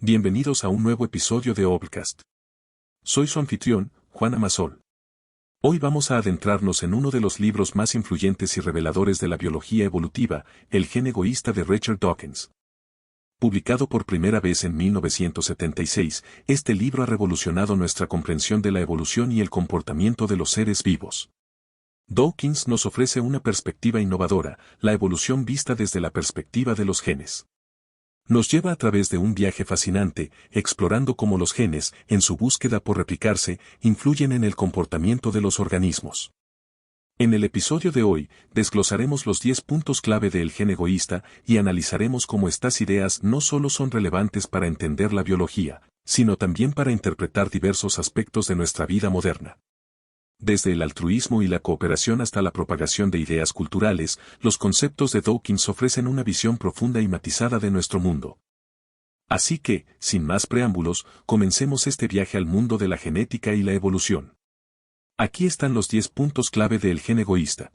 Bienvenidos a un nuevo episodio de Obcast. Soy su anfitrión, Juan Amasol. Hoy vamos a adentrarnos en uno de los libros más influyentes y reveladores de la biología evolutiva, El gen egoísta de Richard Dawkins. Publicado por primera vez en 1976, este libro ha revolucionado nuestra comprensión de la evolución y el comportamiento de los seres vivos. Dawkins nos ofrece una perspectiva innovadora, la evolución vista desde la perspectiva de los genes. Nos lleva a través de un viaje fascinante, explorando cómo los genes, en su búsqueda por replicarse, influyen en el comportamiento de los organismos. En el episodio de hoy, desglosaremos los 10 puntos clave del gen egoísta y analizaremos cómo estas ideas no solo son relevantes para entender la biología, sino también para interpretar diversos aspectos de nuestra vida moderna. Desde el altruismo y la cooperación hasta la propagación de ideas culturales, los conceptos de Dawkins ofrecen una visión profunda y matizada de nuestro mundo. Así que, sin más preámbulos, comencemos este viaje al mundo de la genética y la evolución. Aquí están los 10 puntos clave del gen egoísta.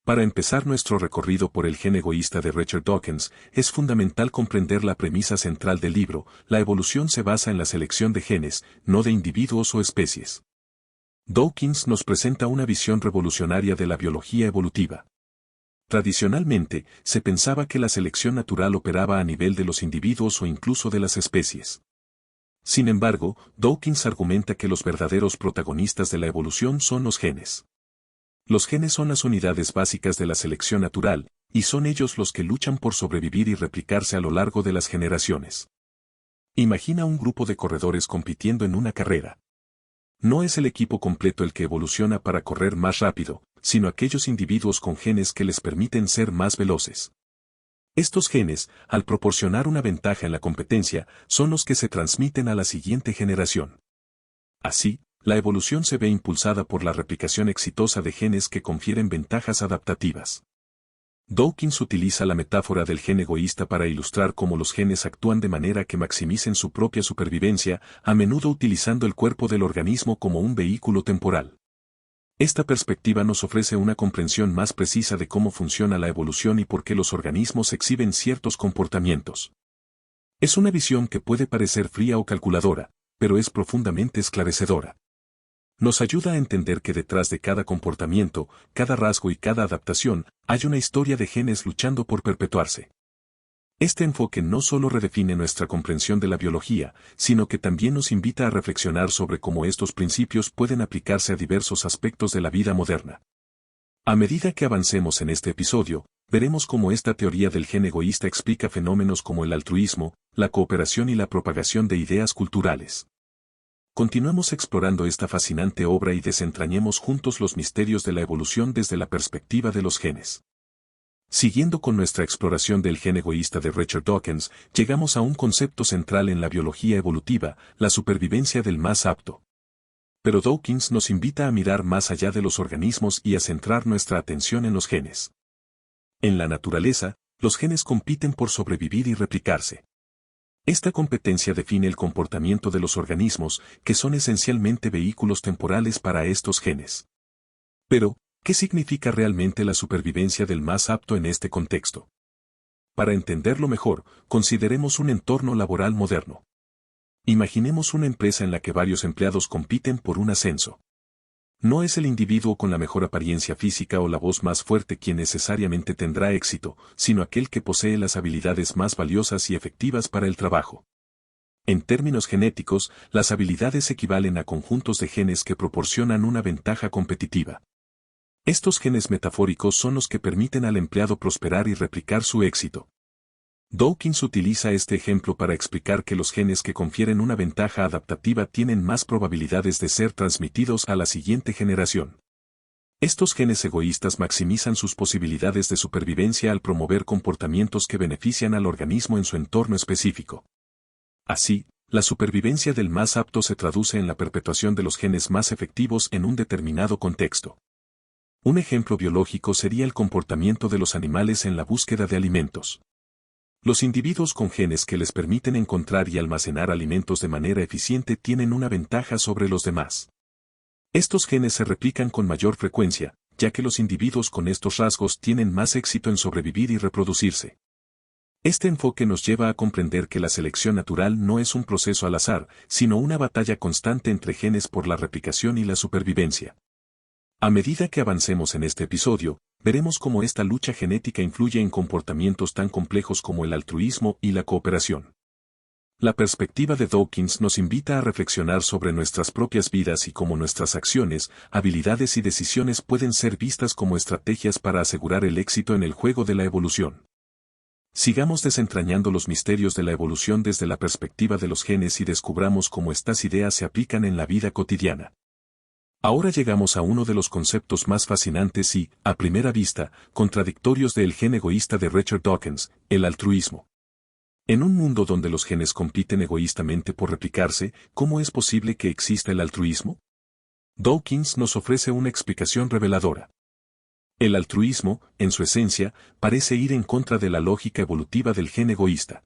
Para empezar nuestro recorrido por el gen egoísta de Richard Dawkins, es fundamental comprender la premisa central del libro: la evolución se basa en la selección de genes, no de individuos o especies. Dawkins nos presenta una visión revolucionaria de la biología evolutiva. Tradicionalmente, se pensaba que la selección natural operaba a nivel de los individuos o incluso de las especies. Sin embargo, Dawkins argumenta que los verdaderos protagonistas de la evolución son los genes. Los genes son las unidades básicas de la selección natural, y son ellos los que luchan por sobrevivir y replicarse a lo largo de las generaciones. Imagina un grupo de corredores compitiendo en una carrera. No es el equipo completo el que evoluciona para correr más rápido, sino aquellos individuos con genes que les permiten ser más veloces. Estos genes, al proporcionar una ventaja en la competencia, son los que se transmiten a la siguiente generación. Así, la evolución se ve impulsada por la replicación exitosa de genes que confieren ventajas adaptativas. Dawkins utiliza la metáfora del gen egoísta para ilustrar cómo los genes actúan de manera que maximicen su propia supervivencia, a menudo utilizando el cuerpo del organismo como un vehículo temporal. Esta perspectiva nos ofrece una comprensión más precisa de cómo funciona la evolución y por qué los organismos exhiben ciertos comportamientos. Es una visión que puede parecer fría o calculadora, pero es profundamente esclarecedora. Nos ayuda a entender que detrás de cada comportamiento, cada rasgo y cada adaptación, hay una historia de genes luchando por perpetuarse. Este enfoque no solo redefine nuestra comprensión de la biología, sino que también nos invita a reflexionar sobre cómo estos principios pueden aplicarse a diversos aspectos de la vida moderna. A medida que avancemos en este episodio, veremos cómo esta teoría del gen egoísta explica fenómenos como el altruismo, la cooperación y la propagación de ideas culturales. Continuemos explorando esta fascinante obra y desentrañemos juntos los misterios de la evolución desde la perspectiva de los genes. Siguiendo con nuestra exploración del gen egoísta de Richard Dawkins, llegamos a un concepto central en la biología evolutiva: la supervivencia del más apto. Pero Dawkins nos invita a mirar más allá de los organismos y a centrar nuestra atención en los genes. En la naturaleza, los genes compiten por sobrevivir y replicarse. Esta competencia define el comportamiento de los organismos, que son esencialmente vehículos temporales para estos genes. Pero, ¿qué significa realmente la supervivencia del más apto en este contexto? Para entenderlo mejor, consideremos un entorno laboral moderno. Imaginemos una empresa en la que varios empleados compiten por un ascenso. No es el individuo con la mejor apariencia física o la voz más fuerte quien necesariamente tendrá éxito, sino aquel que posee las habilidades más valiosas y efectivas para el trabajo. En términos genéticos, las habilidades equivalen a conjuntos de genes que proporcionan una ventaja competitiva. Estos genes metafóricos son los que permiten al empleado prosperar y replicar su éxito. Dawkins utiliza este ejemplo para explicar que los genes que confieren una ventaja adaptativa tienen más probabilidades de ser transmitidos a la siguiente generación. Estos genes egoístas maximizan sus posibilidades de supervivencia al promover comportamientos que benefician al organismo en su entorno específico. Así, la supervivencia del más apto se traduce en la perpetuación de los genes más efectivos en un determinado contexto. Un ejemplo biológico sería el comportamiento de los animales en la búsqueda de alimentos. Los individuos con genes que les permiten encontrar y almacenar alimentos de manera eficiente tienen una ventaja sobre los demás. Estos genes se replican con mayor frecuencia, ya que los individuos con estos rasgos tienen más éxito en sobrevivir y reproducirse. Este enfoque nos lleva a comprender que la selección natural no es un proceso al azar, sino una batalla constante entre genes por la replicación y la supervivencia. A medida que avancemos en este episodio, veremos cómo esta lucha genética influye en comportamientos tan complejos como el altruismo y la cooperación. La perspectiva de Dawkins nos invita a reflexionar sobre nuestras propias vidas y cómo nuestras acciones, habilidades y decisiones pueden ser vistas como estrategias para asegurar el éxito en el juego de la evolución. Sigamos desentrañando los misterios de la evolución desde la perspectiva de los genes y descubramos cómo estas ideas se aplican en la vida cotidiana. Ahora llegamos a uno de los conceptos más fascinantes y, a primera vista, contradictorios del gen egoísta de Richard Dawkins, el altruismo. En un mundo donde los genes compiten egoístamente por replicarse, ¿cómo es posible que exista el altruismo? Dawkins nos ofrece una explicación reveladora. El altruismo, en su esencia, parece ir en contra de la lógica evolutiva del gen egoísta.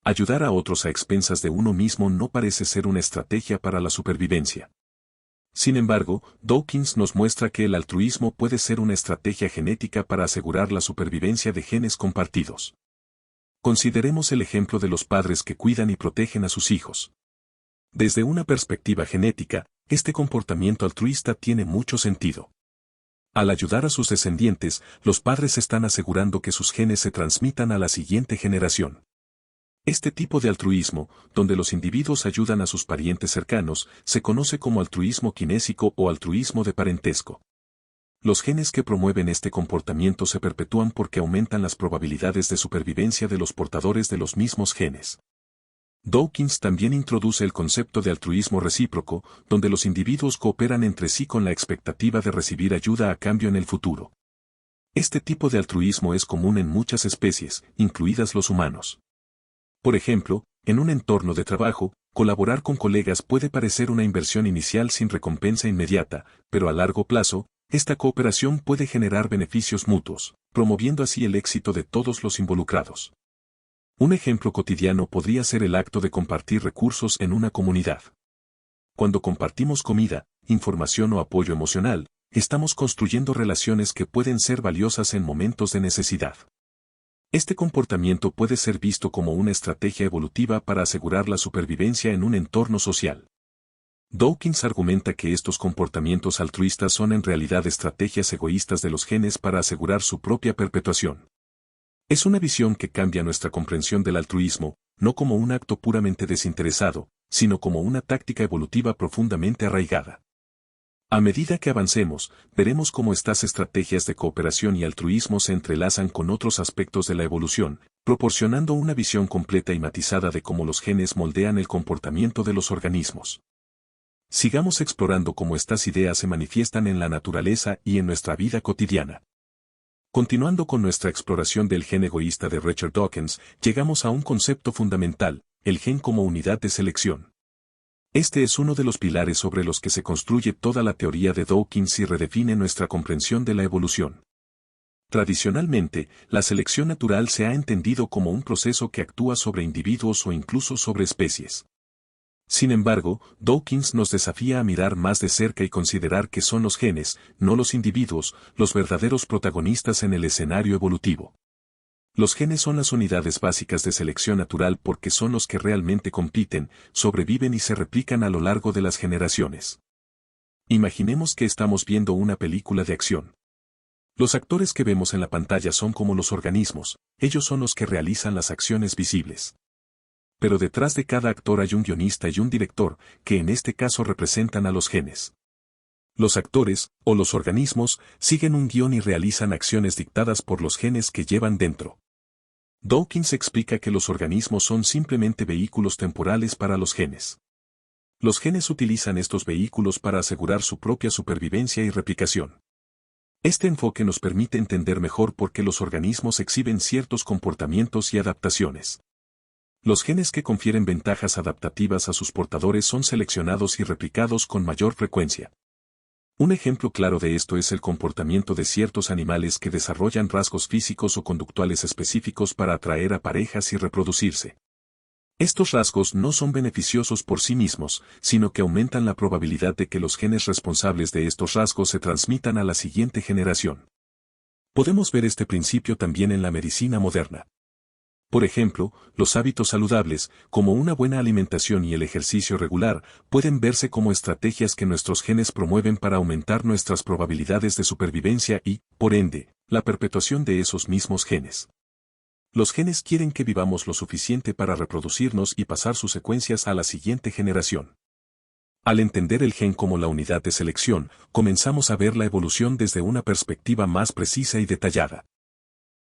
Ayudar a otros a expensas de uno mismo no parece ser una estrategia para la supervivencia. Sin embargo, Dawkins nos muestra que el altruismo puede ser una estrategia genética para asegurar la supervivencia de genes compartidos. Consideremos el ejemplo de los padres que cuidan y protegen a sus hijos. Desde una perspectiva genética, este comportamiento altruista tiene mucho sentido. Al ayudar a sus descendientes, los padres están asegurando que sus genes se transmitan a la siguiente generación. Este tipo de altruismo, donde los individuos ayudan a sus parientes cercanos, se conoce como altruismo kinésico o altruismo de parentesco. Los genes que promueven este comportamiento se perpetúan porque aumentan las probabilidades de supervivencia de los portadores de los mismos genes. Dawkins también introduce el concepto de altruismo recíproco, donde los individuos cooperan entre sí con la expectativa de recibir ayuda a cambio en el futuro. Este tipo de altruismo es común en muchas especies, incluidas los humanos. Por ejemplo, en un entorno de trabajo, colaborar con colegas puede parecer una inversión inicial sin recompensa inmediata, pero a largo plazo, esta cooperación puede generar beneficios mutuos, promoviendo así el éxito de todos los involucrados. Un ejemplo cotidiano podría ser el acto de compartir recursos en una comunidad. Cuando compartimos comida, información o apoyo emocional, estamos construyendo relaciones que pueden ser valiosas en momentos de necesidad. Este comportamiento puede ser visto como una estrategia evolutiva para asegurar la supervivencia en un entorno social. Dawkins argumenta que estos comportamientos altruistas son en realidad estrategias egoístas de los genes para asegurar su propia perpetuación. Es una visión que cambia nuestra comprensión del altruismo, no como un acto puramente desinteresado, sino como una táctica evolutiva profundamente arraigada. A medida que avancemos, veremos cómo estas estrategias de cooperación y altruismo se entrelazan con otros aspectos de la evolución, proporcionando una visión completa y matizada de cómo los genes moldean el comportamiento de los organismos. Sigamos explorando cómo estas ideas se manifiestan en la naturaleza y en nuestra vida cotidiana. Continuando con nuestra exploración del gen egoísta de Richard Dawkins, llegamos a un concepto fundamental, el gen como unidad de selección. Este es uno de los pilares sobre los que se construye toda la teoría de Dawkins y redefine nuestra comprensión de la evolución. Tradicionalmente, la selección natural se ha entendido como un proceso que actúa sobre individuos o incluso sobre especies. Sin embargo, Dawkins nos desafía a mirar más de cerca y considerar que son los genes, no los individuos, los verdaderos protagonistas en el escenario evolutivo. Los genes son las unidades básicas de selección natural porque son los que realmente compiten, sobreviven y se replican a lo largo de las generaciones. Imaginemos que estamos viendo una película de acción. Los actores que vemos en la pantalla son como los organismos, ellos son los que realizan las acciones visibles. Pero detrás de cada actor hay un guionista y un director, que en este caso representan a los genes. Los actores, o los organismos, siguen un guión y realizan acciones dictadas por los genes que llevan dentro. Dawkins explica que los organismos son simplemente vehículos temporales para los genes. Los genes utilizan estos vehículos para asegurar su propia supervivencia y replicación. Este enfoque nos permite entender mejor por qué los organismos exhiben ciertos comportamientos y adaptaciones. Los genes que confieren ventajas adaptativas a sus portadores son seleccionados y replicados con mayor frecuencia. Un ejemplo claro de esto es el comportamiento de ciertos animales que desarrollan rasgos físicos o conductuales específicos para atraer a parejas y reproducirse. Estos rasgos no son beneficiosos por sí mismos, sino que aumentan la probabilidad de que los genes responsables de estos rasgos se transmitan a la siguiente generación. Podemos ver este principio también en la medicina moderna. Por ejemplo, los hábitos saludables, como una buena alimentación y el ejercicio regular, pueden verse como estrategias que nuestros genes promueven para aumentar nuestras probabilidades de supervivencia y, por ende, la perpetuación de esos mismos genes. Los genes quieren que vivamos lo suficiente para reproducirnos y pasar sus secuencias a la siguiente generación. Al entender el gen como la unidad de selección, comenzamos a ver la evolución desde una perspectiva más precisa y detallada.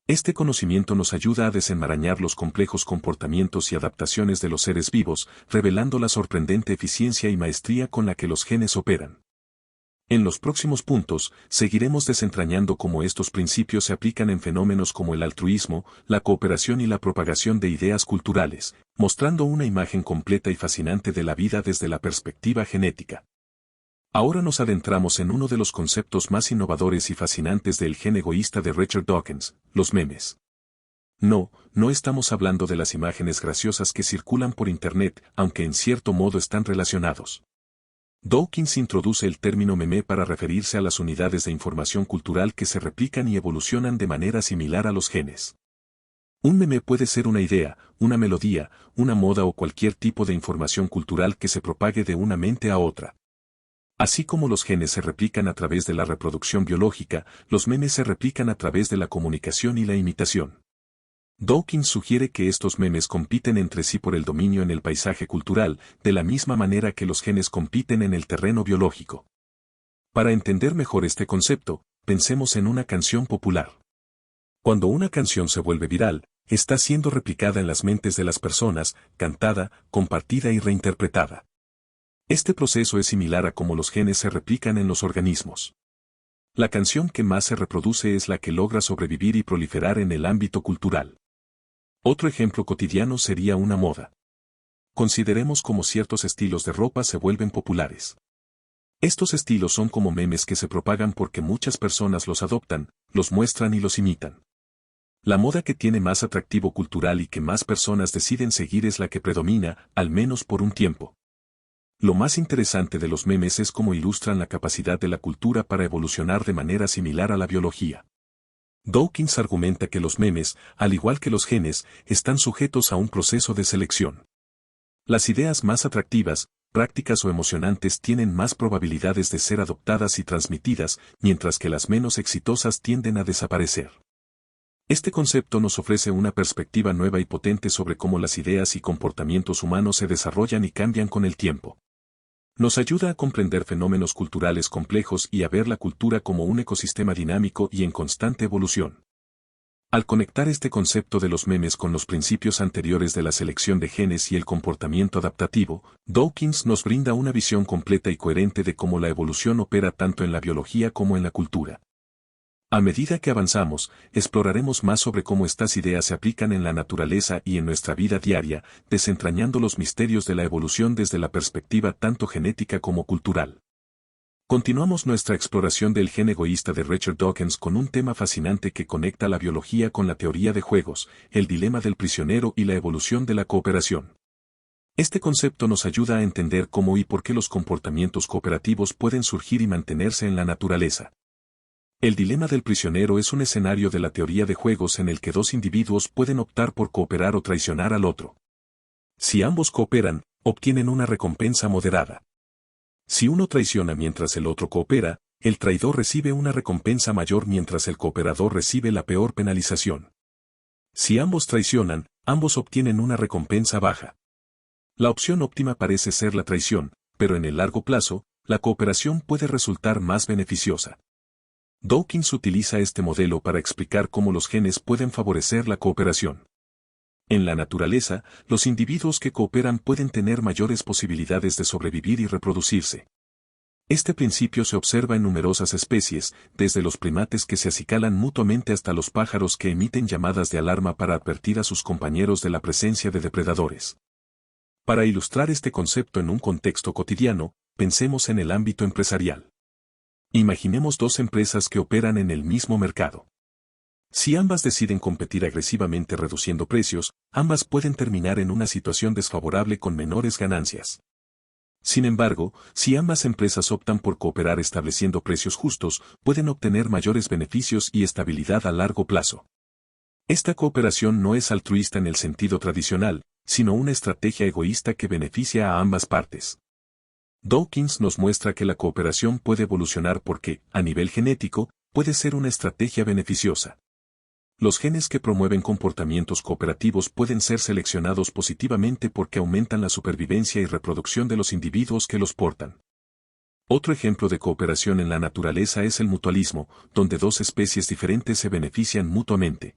Este conocimiento nos ayuda a desenmarañar los complejos comportamientos y adaptaciones de los seres vivos, revelando la sorprendente eficiencia y maestría con la que los genes operan. En los próximos puntos, seguiremos desentrañando cómo estos principios se aplican en fenómenos como el altruismo, la cooperación y la propagación de ideas culturales, mostrando una imagen completa y fascinante de la vida desde la perspectiva genética. Ahora nos adentramos en uno de los conceptos más innovadores y fascinantes del gen egoísta de Richard Dawkins, los memes. No estamos hablando de las imágenes graciosas que circulan por Internet, aunque en cierto modo están relacionados. Dawkins introduce el término meme para referirse a las unidades de información cultural que se replican y evolucionan de manera similar a los genes. Un meme puede ser una idea, una melodía, una moda o cualquier tipo de información cultural que se propague de una mente a otra. Así como los genes se replican a través de la reproducción biológica, los memes se replican a través de la comunicación y la imitación. Dawkins sugiere que estos memes compiten entre sí por el dominio en el paisaje cultural, de la misma manera que los genes compiten en el terreno biológico. Para entender mejor este concepto, pensemos en una canción popular. Cuando una canción se vuelve viral, está siendo replicada en las mentes de las personas, cantada, compartida y reinterpretada. Este proceso es similar a cómo los genes se replican en los organismos. La canción que más se reproduce es la que logra sobrevivir y proliferar en el ámbito cultural. Otro ejemplo cotidiano sería una moda. Consideremos cómo ciertos estilos de ropa se vuelven populares. Estos estilos son como memes que se propagan porque muchas personas los adoptan, los muestran y los imitan. La moda que tiene más atractivo cultural y que más personas deciden seguir es la que predomina, al menos por un tiempo. Lo más interesante de los memes es cómo ilustran la capacidad de la cultura para evolucionar de manera similar a la biología. Dawkins argumenta que los memes, al igual que los genes, están sujetos a un proceso de selección. Las ideas más atractivas, prácticas o emocionantes tienen más probabilidades de ser adoptadas y transmitidas, mientras que las menos exitosas tienden a desaparecer. Este concepto nos ofrece una perspectiva nueva y potente sobre cómo las ideas y comportamientos humanos se desarrollan y cambian con el tiempo. Nos ayuda a comprender fenómenos culturales complejos y a ver la cultura como un ecosistema dinámico y en constante evolución. Al conectar este concepto de los memes con los principios anteriores de la selección de genes y el comportamiento adaptativo, Dawkins nos brinda una visión completa y coherente de cómo la evolución opera tanto en la biología como en la cultura. A medida que avanzamos, exploraremos más sobre cómo estas ideas se aplican en la naturaleza y en nuestra vida diaria, desentrañando los misterios de la evolución desde la perspectiva tanto genética como cultural. Continuamos nuestra exploración del gen egoísta de Richard Dawkins con un tema fascinante que conecta la biología con la teoría de juegos, el dilema del prisionero y la evolución de la cooperación. Este concepto nos ayuda a entender cómo y por qué los comportamientos cooperativos pueden surgir y mantenerse en la naturaleza. El dilema del prisionero es un escenario de la teoría de juegos en el que dos individuos pueden optar por cooperar o traicionar al otro. Si ambos cooperan, obtienen una recompensa moderada. Si uno traiciona mientras el otro coopera, el traidor recibe una recompensa mayor mientras el cooperador recibe la peor penalización. Si ambos traicionan, ambos obtienen una recompensa baja. La opción óptima parece ser la traición, pero en el largo plazo, la cooperación puede resultar más beneficiosa. Dawkins utiliza este modelo para explicar cómo los genes pueden favorecer la cooperación. En la naturaleza, los individuos que cooperan pueden tener mayores posibilidades de sobrevivir y reproducirse. Este principio se observa en numerosas especies, desde los primates que se acicalan mutuamente hasta los pájaros que emiten llamadas de alarma para advertir a sus compañeros de la presencia de depredadores. Para ilustrar este concepto en un contexto cotidiano, pensemos en el ámbito empresarial. Imaginemos dos empresas que operan en el mismo mercado. Si ambas deciden competir agresivamente reduciendo precios, ambas pueden terminar en una situación desfavorable con menores ganancias. Sin embargo, si ambas empresas optan por cooperar estableciendo precios justos, pueden obtener mayores beneficios y estabilidad a largo plazo. Esta cooperación no es altruista en el sentido tradicional, sino una estrategia egoísta que beneficia a ambas partes. Dawkins nos muestra que la cooperación puede evolucionar porque, a nivel genético, puede ser una estrategia beneficiosa. Los genes que promueven comportamientos cooperativos pueden ser seleccionados positivamente porque aumentan la supervivencia y reproducción de los individuos que los portan. Otro ejemplo de cooperación en la naturaleza es el mutualismo, donde dos especies diferentes se benefician mutuamente.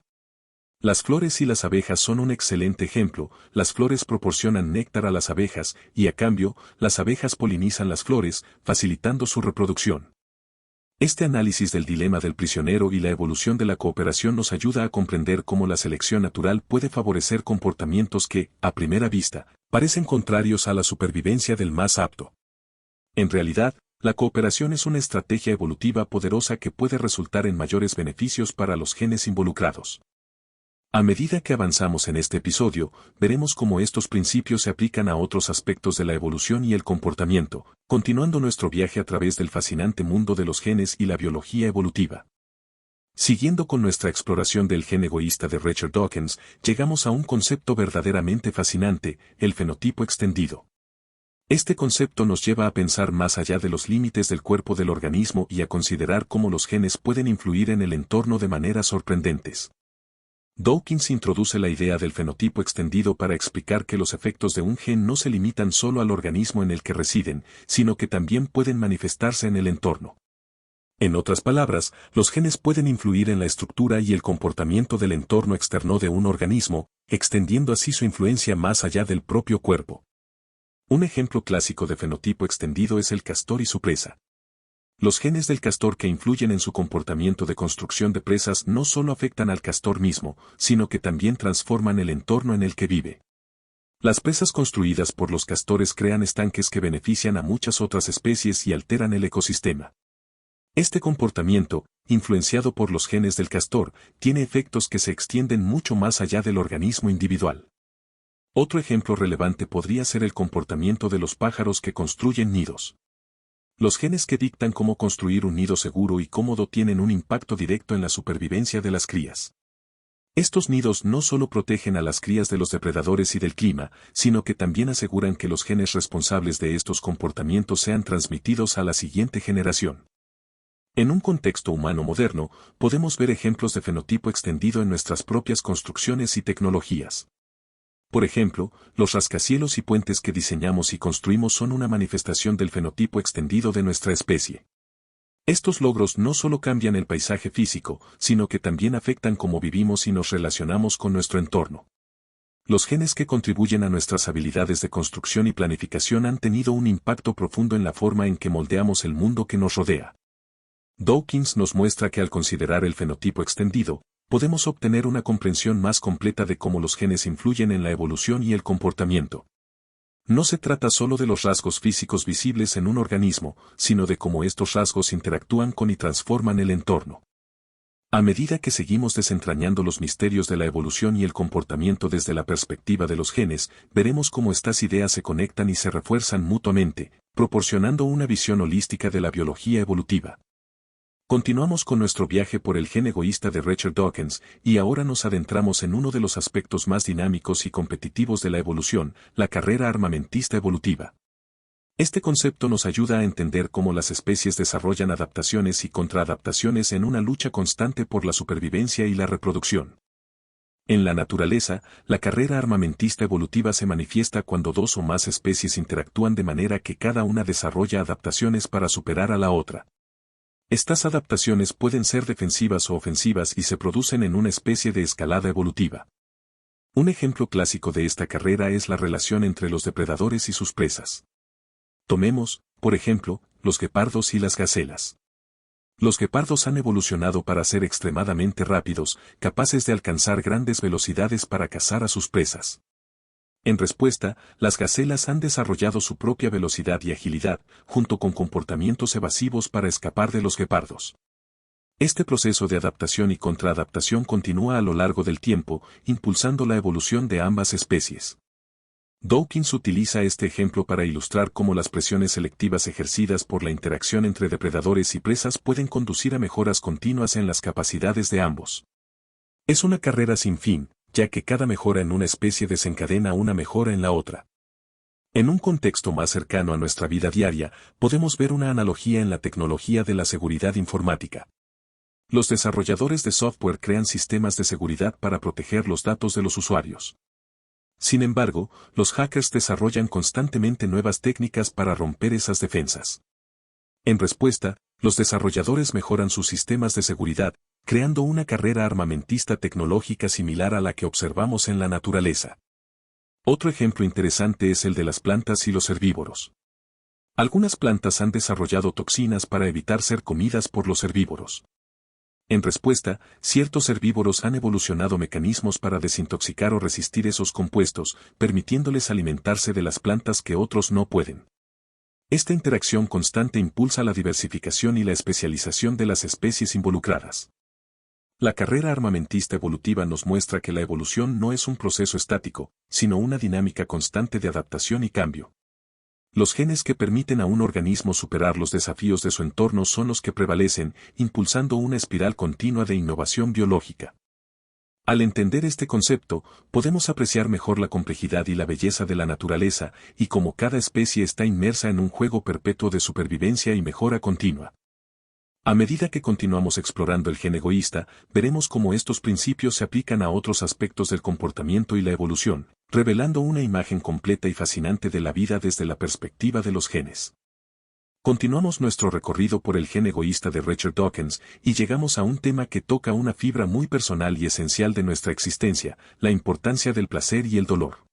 Las flores y las abejas son un excelente ejemplo. Las flores proporcionan néctar a las abejas, y a cambio, las abejas polinizan las flores, facilitando su reproducción. Este análisis del dilema del prisionero y la evolución de la cooperación nos ayuda a comprender cómo la selección natural puede favorecer comportamientos que, a primera vista, parecen contrarios a la supervivencia del más apto. En realidad, la cooperación es una estrategia evolutiva poderosa que puede resultar en mayores beneficios para los genes involucrados. A medida que avanzamos en este episodio, veremos cómo estos principios se aplican a otros aspectos de la evolución y el comportamiento, continuando nuestro viaje a través del fascinante mundo de los genes y la biología evolutiva. Siguiendo con nuestra exploración del gen egoísta de Richard Dawkins, llegamos a un concepto verdaderamente fascinante, el fenotipo extendido. Este concepto nos lleva a pensar más allá de los límites del cuerpo del organismo y a considerar cómo los genes pueden influir en el entorno de maneras sorprendentes. Dawkins introduce la idea del fenotipo extendido para explicar que los efectos de un gen no se limitan solo al organismo en el que residen, sino que también pueden manifestarse en el entorno. En otras palabras, los genes pueden influir en la estructura y el comportamiento del entorno externo de un organismo, extendiendo así su influencia más allá del propio cuerpo. Un ejemplo clásico de fenotipo extendido es el castor y su presa. Los genes del castor que influyen en su comportamiento de construcción de presas no solo afectan al castor mismo, sino que también transforman el entorno en el que vive. Las presas construidas por los castores crean estanques que benefician a muchas otras especies y alteran el ecosistema. Este comportamiento, influenciado por los genes del castor, tiene efectos que se extienden mucho más allá del organismo individual. Otro ejemplo relevante podría ser el comportamiento de los pájaros que construyen nidos. Los genes que dictan cómo construir un nido seguro y cómodo tienen un impacto directo en la supervivencia de las crías. Estos nidos no solo protegen a las crías de los depredadores y del clima, sino que también aseguran que los genes responsables de estos comportamientos sean transmitidos a la siguiente generación. En un contexto humano moderno, podemos ver ejemplos de fenotipo extendido en nuestras propias construcciones y tecnologías. Por ejemplo, los rascacielos y puentes que diseñamos y construimos son una manifestación del fenotipo extendido de nuestra especie. Estos logros no solo cambian el paisaje físico, sino que también afectan cómo vivimos y nos relacionamos con nuestro entorno. Los genes que contribuyen a nuestras habilidades de construcción y planificación han tenido un impacto profundo en la forma en que moldeamos el mundo que nos rodea. Dawkins nos muestra que al considerar el fenotipo extendido, podemos obtener una comprensión más completa de cómo los genes influyen en la evolución y el comportamiento. No se trata solo de los rasgos físicos visibles en un organismo, sino de cómo estos rasgos interactúan con y transforman el entorno. A medida que seguimos desentrañando los misterios de la evolución y el comportamiento desde la perspectiva de los genes, veremos cómo estas ideas se conectan y se refuerzan mutuamente, proporcionando una visión holística de la biología evolutiva. Continuamos con nuestro viaje por el gen egoísta de Richard Dawkins, y ahora nos adentramos en uno de los aspectos más dinámicos y competitivos de la evolución, la carrera armamentista evolutiva. Este concepto nos ayuda a entender cómo las especies desarrollan adaptaciones y contraadaptaciones en una lucha constante por la supervivencia y la reproducción. En la naturaleza, la carrera armamentista evolutiva se manifiesta cuando dos o más especies interactúan de manera que cada una desarrolla adaptaciones para superar a la otra. Estas adaptaciones pueden ser defensivas o ofensivas y se producen en una especie de escalada evolutiva. Un ejemplo clásico de esta carrera es la relación entre los depredadores y sus presas. Tomemos, por ejemplo, los guepardos y las gacelas. Los guepardos han evolucionado para ser extremadamente rápidos, capaces de alcanzar grandes velocidades para cazar a sus presas. En respuesta, las gacelas han desarrollado su propia velocidad y agilidad, junto con comportamientos evasivos para escapar de los guepardos. Este proceso de adaptación y contraadaptación continúa a lo largo del tiempo, impulsando la evolución de ambas especies. Dawkins utiliza este ejemplo para ilustrar cómo las presiones selectivas ejercidas por la interacción entre depredadores y presas pueden conducir a mejoras continuas en las capacidades de ambos. Es una carrera sin fin, ya que cada mejora en una especie desencadena una mejora en la otra. En un contexto más cercano a nuestra vida diaria, podemos ver una analogía en la tecnología de la seguridad informática. Los desarrolladores de software crean sistemas de seguridad para proteger los datos de los usuarios. Sin embargo, los hackers desarrollan constantemente nuevas técnicas para romper esas defensas. En respuesta, los desarrolladores mejoran sus sistemas de seguridad, creando una carrera armamentista tecnológica similar a la que observamos en la naturaleza. Otro ejemplo interesante es el de las plantas y los herbívoros. Algunas plantas han desarrollado toxinas para evitar ser comidas por los herbívoros. En respuesta, ciertos herbívoros han evolucionado mecanismos para desintoxicar o resistir esos compuestos, permitiéndoles alimentarse de las plantas que otros no pueden. Esta interacción constante impulsa la diversificación y la especialización de las especies involucradas. La carrera armamentista evolutiva nos muestra que la evolución no es un proceso estático, sino una dinámica constante de adaptación y cambio. Los genes que permiten a un organismo superar los desafíos de su entorno son los que prevalecen, impulsando una espiral continua de innovación biológica. Al entender este concepto, podemos apreciar mejor la complejidad y la belleza de la naturaleza, y cómo cada especie está inmersa en un juego perpetuo de supervivencia y mejora continua. A medida que continuamos explorando el gen egoísta, veremos cómo estos principios se aplican a otros aspectos del comportamiento y la evolución, revelando una imagen completa y fascinante de la vida desde la perspectiva de los genes. Continuamos nuestro recorrido por el gen egoísta de Richard Dawkins y llegamos a un tema que toca una fibra muy personal y esencial de nuestra existencia, la importancia del placer y el dolor.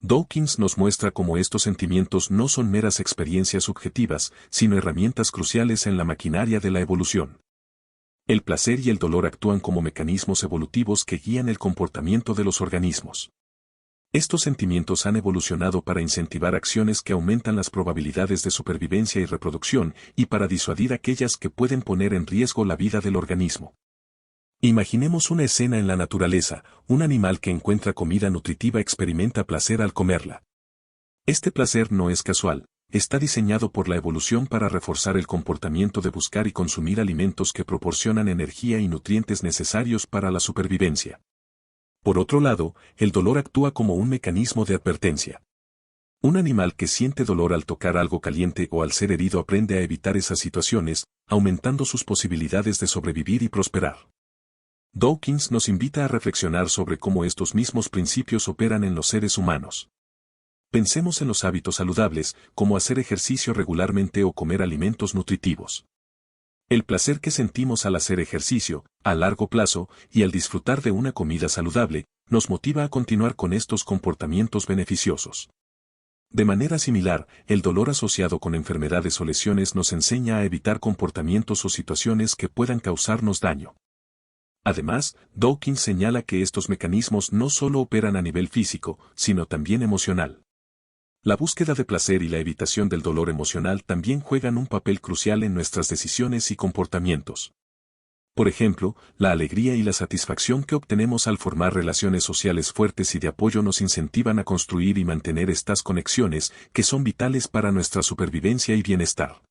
Dawkins nos muestra cómo estos sentimientos no son meras experiencias subjetivas, sino herramientas cruciales en la maquinaria de la evolución. El placer y el dolor actúan como mecanismos evolutivos que guían el comportamiento de los organismos. Estos sentimientos han evolucionado para incentivar acciones que aumentan las probabilidades de supervivencia y reproducción, y para disuadir aquellas que pueden poner en riesgo la vida del organismo. Imaginemos una escena en la naturaleza: un animal que encuentra comida nutritiva experimenta placer al comerla. Este placer no es casual, está diseñado por la evolución para reforzar el comportamiento de buscar y consumir alimentos que proporcionan energía y nutrientes necesarios para la supervivencia. Por otro lado, el dolor actúa como un mecanismo de advertencia. Un animal que siente dolor al tocar algo caliente o al ser herido aprende a evitar esas situaciones, aumentando sus posibilidades de sobrevivir y prosperar. Dawkins nos invita a reflexionar sobre cómo estos mismos principios operan en los seres humanos. Pensemos en los hábitos saludables, como hacer ejercicio regularmente o comer alimentos nutritivos. El placer que sentimos al hacer ejercicio, a largo plazo, y al disfrutar de una comida saludable, nos motiva a continuar con estos comportamientos beneficiosos. De manera similar, el dolor asociado con enfermedades o lesiones nos enseña a evitar comportamientos o situaciones que puedan causarnos daño. Además, Dawkins señala que estos mecanismos no solo operan a nivel físico, sino también emocional. La búsqueda de placer y la evitación del dolor emocional también juegan un papel crucial en nuestras decisiones y comportamientos. Por ejemplo, la alegría y la satisfacción que obtenemos al formar relaciones sociales fuertes y de apoyo nos incentivan a construir y mantener estas conexiones, que son vitales para nuestra supervivencia y bienestar.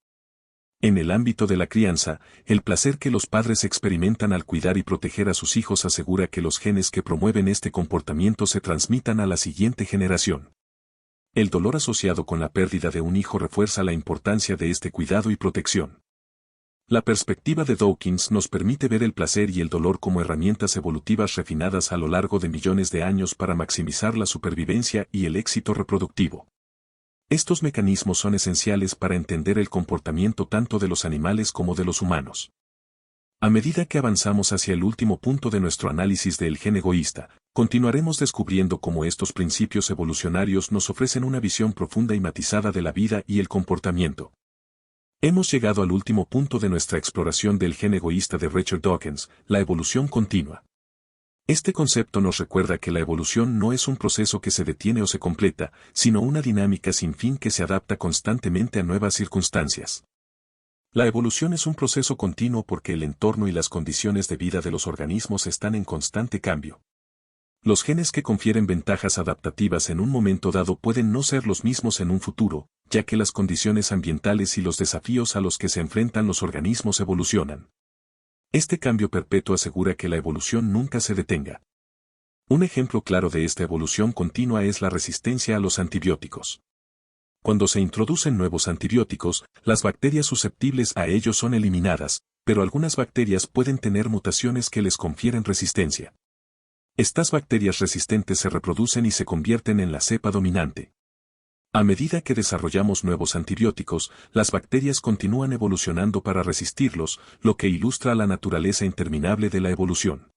En el ámbito de la crianza, el placer que los padres experimentan al cuidar y proteger a sus hijos asegura que los genes que promueven este comportamiento se transmitan a la siguiente generación. El dolor asociado con la pérdida de un hijo refuerza la importancia de este cuidado y protección. La perspectiva de Dawkins nos permite ver el placer y el dolor como herramientas evolutivas refinadas a lo largo de millones de años para maximizar la supervivencia y el éxito reproductivo. Estos mecanismos son esenciales para entender el comportamiento tanto de los animales como de los humanos. A medida que avanzamos hacia el último punto de nuestro análisis del gen egoísta, continuaremos descubriendo cómo estos principios evolucionarios nos ofrecen una visión profunda y matizada de la vida y el comportamiento. Hemos llegado al último punto de nuestra exploración del gen egoísta de Richard Dawkins, la evolución continua. Este concepto nos recuerda que la evolución no es un proceso que se detiene o se completa, sino una dinámica sin fin que se adapta constantemente a nuevas circunstancias. La evolución es un proceso continuo porque el entorno y las condiciones de vida de los organismos están en constante cambio. Los genes que confieren ventajas adaptativas en un momento dado pueden no ser los mismos en un futuro, ya que las condiciones ambientales y los desafíos a los que se enfrentan los organismos evolucionan. Este cambio perpetuo asegura que la evolución nunca se detenga. Un ejemplo claro de esta evolución continua es la resistencia a los antibióticos. Cuando se introducen nuevos antibióticos, las bacterias susceptibles a ellos son eliminadas, pero algunas bacterias pueden tener mutaciones que les confieren resistencia. Estas bacterias resistentes se reproducen y se convierten en la cepa dominante. A medida que desarrollamos nuevos antibióticos, las bacterias continúan evolucionando para resistirlos, lo que ilustra la naturaleza interminable de la evolución.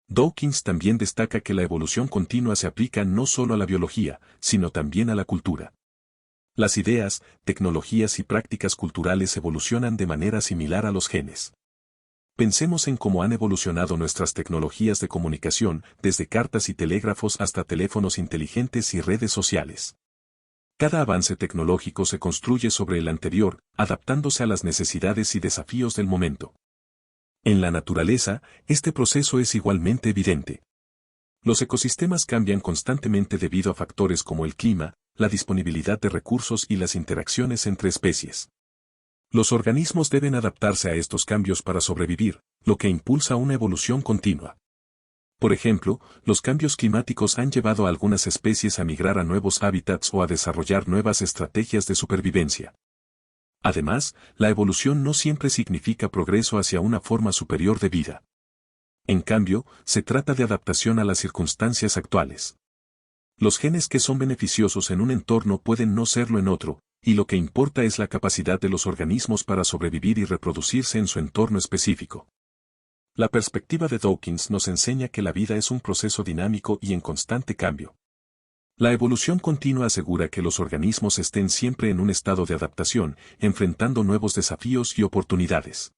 Dawkins también destaca que la evolución continua se aplica no solo a la biología, sino también a la cultura. Las ideas, tecnologías y prácticas culturales evolucionan de manera similar a los genes. Pensemos en cómo han evolucionado nuestras tecnologías de comunicación, desde cartas y telégrafos hasta teléfonos inteligentes y redes sociales. Cada avance tecnológico se construye sobre el anterior, adaptándose a las necesidades y desafíos del momento. En la naturaleza, este proceso es igualmente evidente. Los ecosistemas cambian constantemente debido a factores como el clima, la disponibilidad de recursos y las interacciones entre especies. Los organismos deben adaptarse a estos cambios para sobrevivir, lo que impulsa una evolución continua. Por ejemplo, los cambios climáticos han llevado a algunas especies a migrar a nuevos hábitats o a desarrollar nuevas estrategias de supervivencia. Además, la evolución no siempre significa progreso hacia una forma superior de vida. En cambio, se trata de adaptación a las circunstancias actuales. Los genes que son beneficiosos en un entorno pueden no serlo en otro, y lo que importa es la capacidad de los organismos para sobrevivir y reproducirse en su entorno específico. La perspectiva de Dawkins nos enseña que la vida es un proceso dinámico y en constante cambio. La evolución continua asegura que los organismos estén siempre en un estado de adaptación, enfrentando nuevos desafíos y oportunidades.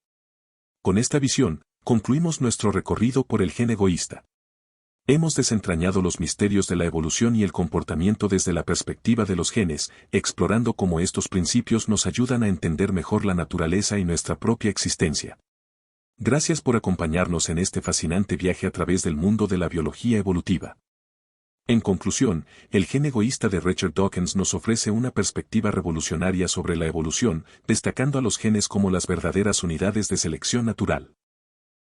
Con esta visión, concluimos nuestro recorrido por el gen egoísta. Hemos desentrañado los misterios de la evolución y el comportamiento desde la perspectiva de los genes, explorando cómo estos principios nos ayudan a entender mejor la naturaleza y nuestra propia existencia. Gracias por acompañarnos en este fascinante viaje a través del mundo de la biología evolutiva. En conclusión, el gen egoísta de Richard Dawkins nos ofrece una perspectiva revolucionaria sobre la evolución, destacando a los genes como las verdaderas unidades de selección natural.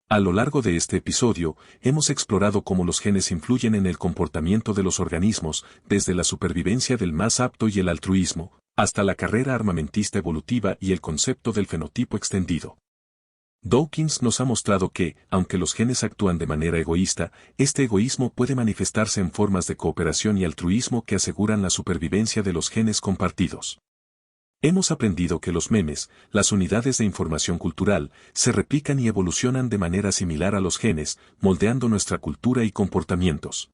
A lo largo de este episodio, hemos explorado cómo los genes influyen en el comportamiento de los organismos, desde la supervivencia del más apto y el altruismo, hasta la carrera armamentista evolutiva y el concepto del fenotipo extendido. Dawkins nos ha mostrado que, aunque los genes actúan de manera egoísta, este egoísmo puede manifestarse en formas de cooperación y altruismo que aseguran la supervivencia de los genes compartidos. Hemos aprendido que los memes, las unidades de información cultural, se replican y evolucionan de manera similar a los genes, moldeando nuestra cultura y comportamientos.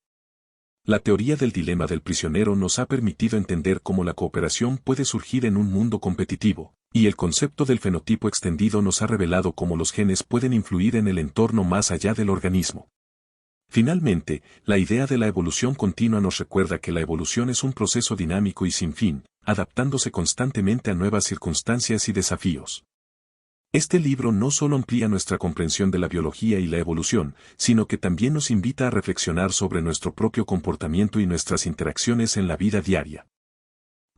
La teoría del dilema del prisionero nos ha permitido entender cómo la cooperación puede surgir en un mundo competitivo, y el concepto del fenotipo extendido nos ha revelado cómo los genes pueden influir en el entorno más allá del organismo. Finalmente, la idea de la evolución continua nos recuerda que la evolución es un proceso dinámico y sin fin, adaptándose constantemente a nuevas circunstancias y desafíos. Este libro no solo amplía nuestra comprensión de la biología y la evolución, sino que también nos invita a reflexionar sobre nuestro propio comportamiento y nuestras interacciones en la vida diaria.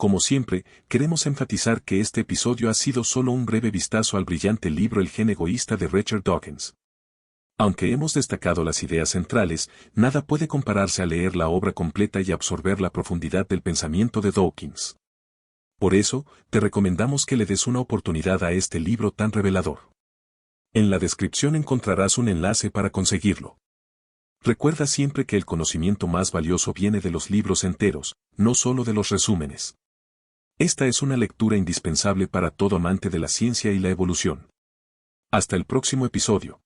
Como siempre, queremos enfatizar que este episodio ha sido solo un breve vistazo al brillante libro El gen egoísta de Richard Dawkins. Aunque hemos destacado las ideas centrales, nada puede compararse a leer la obra completa y absorber la profundidad del pensamiento de Dawkins. Por eso, te recomendamos que le des una oportunidad a este libro tan revelador. En la descripción encontrarás un enlace para conseguirlo. Recuerda siempre que el conocimiento más valioso viene de los libros enteros, no solo de los resúmenes. Esta es una lectura indispensable para todo amante de la ciencia y la evolución. Hasta el próximo episodio.